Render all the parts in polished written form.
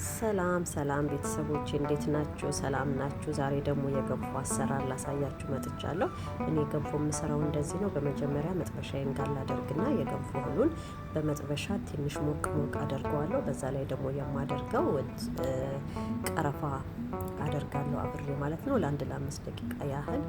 ሰላም ሰላም ቤተሰቦቼ እንዴት ናችሁ? ሰላም ናችሁ? ዛሬ ደግሞ የገንፎ አሰራር ላሳያችሁ መጥቻለሁ። እኔ ገንፎ የምሰራው እንደዚህ ነው። በመጀመሪያ መጥበሻዬን ጋር ላደርግና የገንፎ እህሉን በመጥበሻ ትንሽ ሞቅ ሞቅ አደርገዋለሁ። በዛ ላይ ደግሞ የማደርገው ቀረፋ አደርጋለሁ አብሬ ማለት ነው። ለ1-5 ደቂቃ ያህል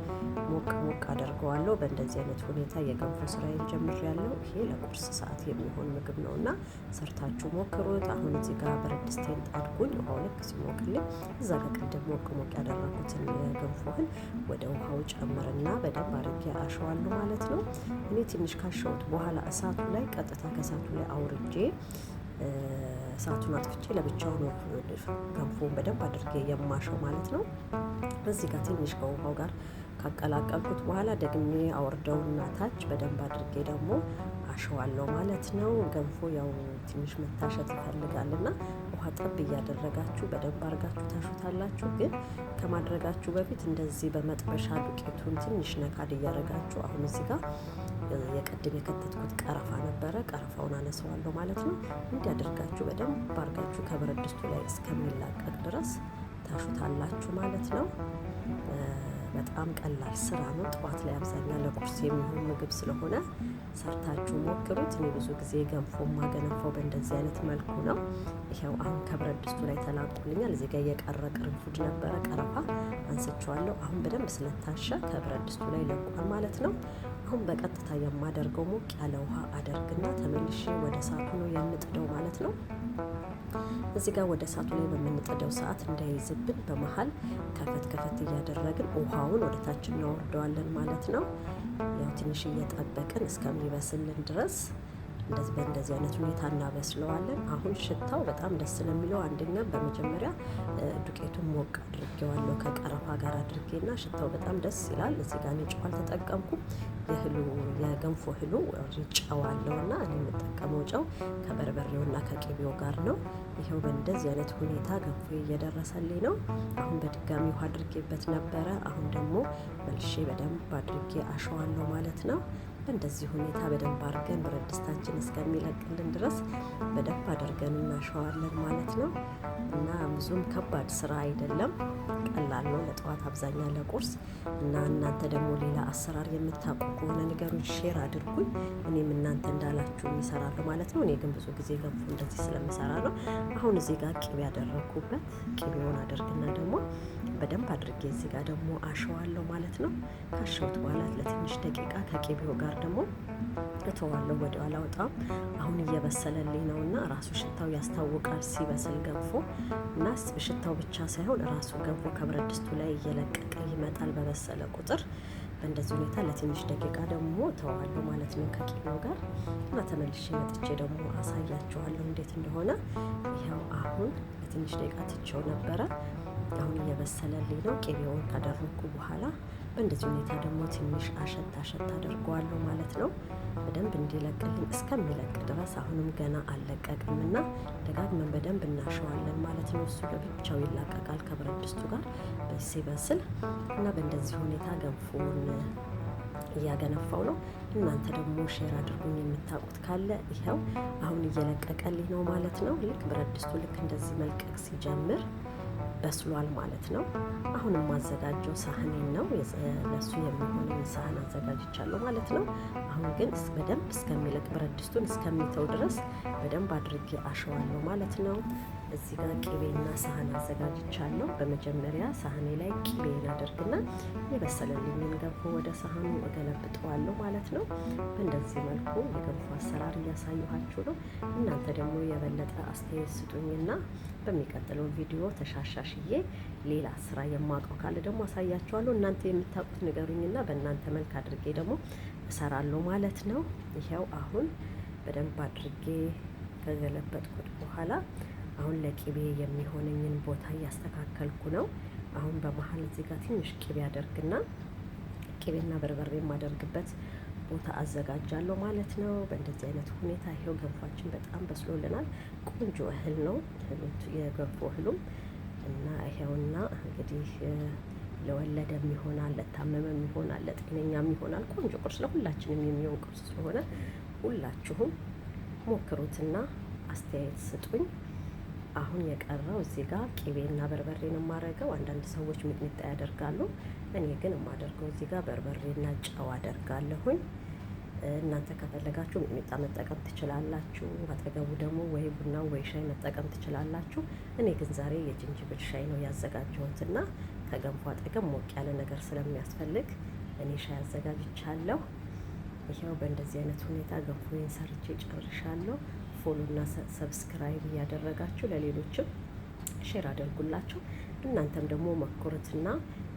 ሞቅ ሞቅ አደርገዋለሁ። በእንደዚህ አይነት ሁኔታ የገንፎ ስራዬን ጀምሬያለሁ። ይሄ ለቁርስ ሰዓት የሚሆን ምግብ ነውና ሰርታችሁ ሞክሩት። አሁን እዚህ ጋር ብረት ድስቴን ጣድኩኝ። ውሃው ልክ ሲሞቅልኝ እዛ ጋር ቅድም ሞቅ ሞቅ ያደረኩትን ገንፎህን ወደ ውሃው ጨምርና በደንብ አድርጌ አሸዋለሁ ማለት ነው። እኔ ትንሽ ካሸሁት በኋላ እሳቱ ላይ ቀጥታ ከእሳቱ ላይ አውርጄ እሳቱን አጥፍቼ ለብቻው ነው ገንፎውን በደንብ አድርጌ የማሸው ማለት ነው። እዚህ ጋር ትንሽ ከውሃው ጋር ካቀላቀልኩት በኋላ ደግሜ አወርደውና ታች በደንብ አድርጌ ደግሞ አሸዋለሁ ማለት ነው። ገንፎ ያው ትንሽ መታሸት ይፈልጋልና ውሃ ጠብ እያደረጋችሁ በደንብ አድርጋችሁ ታሹታላችሁ። ግን ከማድረጋችሁ በፊት እንደዚህ በመጥበሻ ዱቄቱን ትንሽ ነካድ እያደረጋችሁ አሁን እዚህ ጋር የቀድም የከተትኩት ቀረፋ ነበረ። ቀረፋውን አነሳዋለሁ ማለት ነው። እንዲያደርጋችሁ በደንብ አድርጋችሁ ከብረት ድስቱ ላይ እስከሚላቀቅ ድረስ ታሹታላችሁ ማለት ነው። በጣም ቀላል ስራ ነው። ጠዋት ላይ አብዛኛው ለቁርስ የሚሆን ምግብ ስለሆነ ሰርታችሁ ሞክሩት። እኔ ብዙ ጊዜ ገንፎ ማገነፋው በእንደዚህ አይነት መልኩ ነው። ይሄው አሁን ከብረት ድስቱ ላይ ተላቆልኛል። እዚህ ጋር የቀረ ቅርንፉድ ነበረ፣ ቀረፋ አንስቼዋለሁ። አሁን በደንብ ስለታሸ ከብረት ድስቱ ላይ ለቋል ማለት ነው። አሁን በቀጥታ የማደርገው ሞቅ ያለ ውሃ አደርግና ተመልሼ ወደ እሳቱ ነው የምጥደው ማለት ነው። እዚህ ጋር ወደ እሳቱ ላይ በምንጥደው ሰዓት እንዳይዝብን በመሀል ከፈት ከፈት እያደረግን ውሃውን ወደ ታች እናወርደዋለን ማለት ነው። ያው ትንሽ እየጠበቅን እስከሚበስልን ድረስ በእንደዚህ አይነት ሁኔታ እናበስለዋለን። አሁን ሽታው በጣም ደስ ነው የሚለው። አንደኛ በመጀመሪያ ዱቄቱን ሞቅ አድርጌዋለሁ ከቀረፋ ጋር አድርጌና ሽታው በጣም ደስ ይላል። እዚህ ጋር እኔ ጨው አልተጠቀምኩም። የገንፎ እህሉ ጨው አለውና እኔ የምጠቀመው ጨው ከበርበሬውና ከቅቤው ጋር ነው። ይኸው በእንደዚህ አይነት ሁኔታ ገንፎ እየደረሰልኝ ነው። አሁን በድጋሚ ውሃ አድርጌበት ነበረ። አሁን ደግሞ መልሼ በደንብ አድርጌ አሸዋለሁ ማለት ነው። በእንደዚህ ሁኔታ በደንብ አድርገን ብረት ድስታችን እስከሚለቅልን ድረስ በደንብ አድርገን እናሸዋለን ማለት ነው። እና ብዙም ከባድ ስራ አይደለም፣ ቀላል ነው ለጠዋት አብዛኛ ለቁርስ። እና እናንተ ደግሞ ሌላ አሰራር የምታውቁ ከሆነ ንገሩኝ፣ ሼር አድርጉኝ። እኔም እናንተ እንዳላችሁ ይሰራለሁ ማለት ነው። እኔ ግን ብዙ ጊዜ ገንፎ እንደዚህ ስለምሰራ ነው። አሁን እዚህ ጋር ቅቤ ያደረኩበት ቅቤውን አደርግና ደግሞ በደንብ አድርጌ እዚህ ጋር ደግሞ አሸዋለሁ ማለት ነው። ካሸሁት በኋላ ለትንሽ ደቂቃ ከቅቤው ጋር ደግሞ እተዋለሁ፣ ወዲያው አላወጣም። አሁን እየበሰለልኝ ነውና ራሱ ሽታው ያስታውቃል ሲበስል ገንፎ። እና ሽታው ብቻ ሳይሆን ራሱ ገንፎ ከብረት ድስቱ ላይ እየለቀቀ ይመጣል በበሰለ ቁጥር። በእንደዚህ ሁኔታ ለትንሽ ደቂቃ ደግሞ እተዋለሁ ማለት ነው ከቅቤው ጋር። እና ተመልሼ መጥቼ ደግሞ አሳያችኋለሁ እንዴት እንደሆነ። ይኸው አሁን ለትንሽ ደቂቃ ትቼው ነበረ። አሁን እየበሰለልኝ ነው። ቅቤውን ካደረኩ በኋላ በእንደዚህ ሁኔታ ደግሞ ትንሽ አሸት አደርገዋለሁ ማለት ነው። በደንብ እንዲለቅልኝ እስከሚለቅ ድረስ አሁንም ገና አልለቀቅምና ደጋግመን በደንብ እናሸዋለን ማለት ነው። እሱ ለብቻው ይላቀቃል ከብረት ድስቱ ጋር ሲበስል። እና በእንደዚህ ሁኔታ ገንፎን እያገነፋው ነው። እናንተ ደግሞ ሼር አድርጉኝ የምታውቁት ካለ። ይኸው አሁን እየለቀቀልኝ ነው ማለት ነው። ልክ ብረት ድስቱ ልክ እንደዚህ መልቀቅ ሲጀምር በስሏል ማለት ነው። አሁን የማዘጋጀው ሳህኔን ነው። ለሱ የሚሆነው ሳህን አዘጋጅቻለሁ ማለት ነው። አሁን ግን በደንብ እስከሚለቅ ብረት ድስቱን እስከሚተው ድረስ በደንብ አድርጌ አሸዋለሁ ማለት ነው። እዚህ ጋር ቅቤና ሳህን አዘጋጅቻለሁ። በመጀመሪያ ሳህኔ ላይ ቅቤን አደርግና የበሰለልኝን ገንፎ ወደ ሳህኑ እገለብጠዋለሁ ማለት ነው። በእንደዚህ መልኩ የገንፎ አሰራር እያሳየኋችሁ ነው። እናንተ ደግሞ የበለጠ አስተያየት ስጡኝና በሚቀጥለው ቪዲዮ ተሻሻሽዬ ሌላ ስራ የማውቀው ካለ ደግሞ አሳያችኋለሁ። እናንተ የምታውቁት ንገሩኝና በእናንተ መልክ አድርጌ ደግሞ እሰራለሁ ማለት ነው። ይኸው አሁን በደንብ አድርጌ ከገለበጥኩት በኋላ አሁን ለቅቤ የሚሆነኝን ቦታ እያስተካከልኩ ነው። አሁን በመሀል እዚህ ጋር ትንሽ ቅቤ አደርግና ቅቤና በርበሬ የማደርግበት ቦታ አዘጋጃለሁ ማለት ነው። በእንደዚህ አይነት ሁኔታ ይሄው ገንፏችን በጣም በስሎልናል። ቆንጆ እህል ነው የገንፎ እህሉም። እና ይሄውና እንግዲህ ለወለደም ይሆናል፣ ለታመመም ይሆናል፣ ለጤነኛም ይሆናል። ቆንጆ ቁርስ ለሁላችንም የሚሆን ቁርስ ስለሆነ ሁላችሁም ሞክሩትና አስተያየት ስጡኝ። አሁን የቀረው እዚህ ጋር ቅቤና በርበሬ ነው የማደርገው። አንዳንድ ሰዎች ሚጥሚጣ ያደርጋሉ። እኔ ግን የማደርገው እዚህ ጋር በርበሬና ጨው አደርጋለሁኝ። እናንተ ከፈለጋችሁ ሚጥሚጣ መጠቀም ትችላላችሁ። አጠገቡ ደግሞ ወይ ቡና ወይ ሻይ መጠቀም ትችላላችሁ። እኔ ግን ዛሬ የጅንጅብል ሻይ ነው ያዘጋጀሁትና ከገንፎ አጠገብ ሞቅ ያለ ነገር ስለሚያስፈልግ እኔ ሻይ አዘጋጅቻለሁ። ይሄው በእንደዚህ አይነት ሁኔታ ገንፎዬን ሰርቼ ጨርሻለሁ። ፎሎና ሰብስክራይብ እያደረጋችሁ ለሌሎችም ሼር አድርጉላችሁ። እናንተም ደግሞ መኮረትና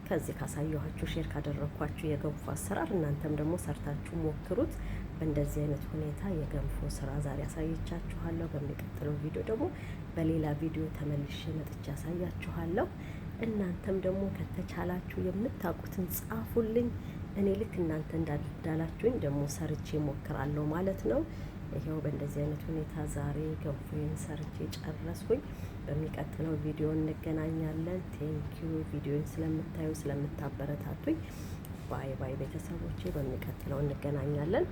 ከዚህ ካሳየኋችሁ ሼር ካደረኳችሁ የገንፎ አሰራር እናንተም ደግሞ ሰርታችሁ ሞክሩት። በእንደዚህ አይነት ሁኔታ የገንፎ ስራ ዛሬ አሳየቻችኋለሁ። በሚቀጥለው ቪዲዮ ደግሞ በሌላ ቪዲዮ ተመልሼ መጥቼ ያሳያችኋለሁ። እናንተም ደግሞ ከተቻላችሁ የምታውቁትን ጻፉልኝ። እኔ ልክ እናንተ እንዳላችሁኝ ደግሞ ሰርቼ ሞክራለሁ ማለት ነው። ይሄው በእንደዚህ አይነት ሁኔታ ዛሬ ገንፎዬን ሰርቼ ጨረስኩኝ። በሚቀጥለው ቪዲዮ እንገናኛለን። ቴንኪዩ ቪዲዮን ስለምታዩ ስለምታበረታቱኝ። ባይ ባይ ቤተሰቦቼ፣ በሚቀጥለው እንገናኛለን።